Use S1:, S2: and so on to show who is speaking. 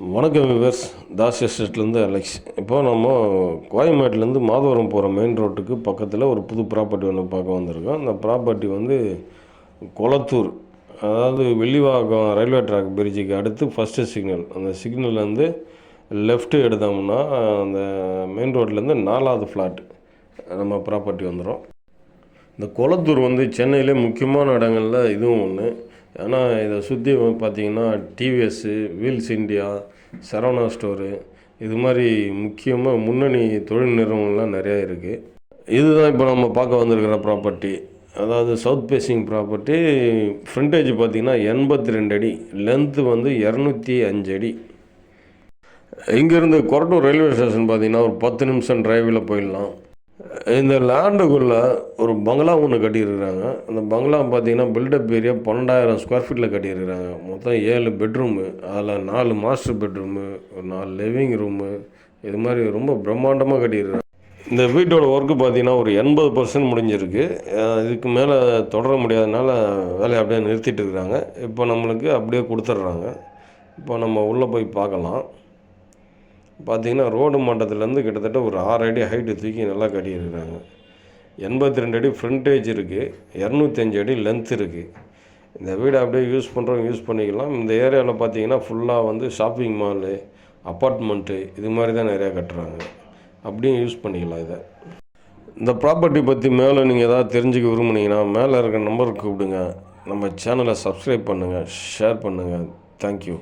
S1: வணக்கம் viewers. Das எஸ்டேட்லேருந்து Alex. இப்போ நம்ம கோயம்பேட்டிலேருந்து மாதவரம் போகிற மெயின் ரோட்டுக்கு பக்கத்தில் ஒரு புது ப்ராப்பர்ட்டி ஒன்று பார்க்க வந்திருக்கோம். அந்த ப்ராப்பர்ட்டி வந்து கொளத்தூர், அதாவது வெள்ளிவாக்கம் ரயில்வே ட்ராக் பிரிட்ஜுக்கு அடுத்து ஃபஸ்ட்டு சிக்னல். அந்த சிக்னல்லேருந்து லெஃப்ட்டு எடுத்தோம்னா அந்த மெயின் ரோட்லேருந்து 4வது ஃப்ளாட் நம்ம ப்ராப்பர்ட்டி வந்துடும். இந்த கொளத்தூர் வந்து சென்னையிலே முக்கியமான இடங்களில் இதுவும் ஒன்று. ஏன்னா இதை சுற்றி பார்த்திங்கன்னா TVS, wheels India, Saravana store, இது மாதிரி முக்கியமாக முன்னணி தொழில் நிறுவனங்கள்லாம் நிறையா இருக்குது. இதுதான் இப்போ நம்ம பார்க்க வந்திருக்கிற ப்ராப்பர்ட்டி. அதாவது சவுத் ஃபேஸிங் ப்ராப்பர்ட்டி. ஃப்ரண்டேஜ் பார்த்திங்கன்னா 82 அடி, லென்த்து வந்து 205 அடி. இங்கேருந்து கொரட்டூர் ரயில்வே ஸ்டேஷன் பார்த்திங்கன்னா ஒரு 10 நிமிஷம் டிரைவில் போயிடலாம். இந்த லேண்டுக்குள்ளே ஒரு பங்களா ஒன்று கட்டியிருக்கிறாங்க. அந்த பங்களா பார்த்திங்கன்னா பில்டப் ஏரியா 12,000 ஸ்கொயர் ஃபீட்டில் கட்டியிருக்கிறாங்க. மொத்தம் 7 பெட்ரூமு, அதில் 4 மாஸ்டர் பெட்ரூமு, ஒரு 4 லிவிங் ரூமு, இது மாதிரி ரொம்ப பிரம்மாண்டமாக கட்டியிருக்கிறாங்க. இந்த வீட்டோட ஒர்க்கு பார்த்திங்கன்னா ஒரு 80% முடிஞ்சிருக்கு. இதுக்கு மேலே தொடர முடியாதனால வேலையை அப்படியே நிறுத்திட்டு இருக்கிறாங்க. இப்போ நம்மளுக்கு அப்படியே கொடுத்துட்றாங்க. இப்போ நம்ம உள்ளே போய் பார்க்கலாம். பார்த்திங்கன்னா ரோடு மட்டத்துலேருந்து கிட்டத்தட்ட ஒரு 6 அடி ஹைட்டு தூக்கி நல்லா கட்டியிருக்கிறாங்க. 82 அடி ஃப்ரண்டேஜ் இருக்குது, 205 அடி லென்த் இருக்குது. இந்த வீடை அப்படியே யூஸ் பண்ணுறவங்க யூஸ் பண்ணிக்கலாம். இந்த ஏரியாவில் பார்த்திங்கன்னா ஃபுல்லாக வந்து ஷாப்பிங் மாலு, அப்பார்ட்மெண்ட்டு, இது மாதிரி தான் நிறையா கட்டுறாங்க. அப்படியும் யூஸ் பண்ணிக்கலாம் இதை. இந்த ப்ராப்பர்ட்டி பற்றி மேலே நீங்கள் எதாவது தெரிஞ்சுக்க விரும்புனீங்கன்னா மேலே இருக்கிற நம்பருக்கு கூப்பிடுங்க. நம்ம சேனலை சப்ஸ்கிரைப் பண்ணுங்கள், ஷேர் பண்ணுங்கள். தேங்க்யூ.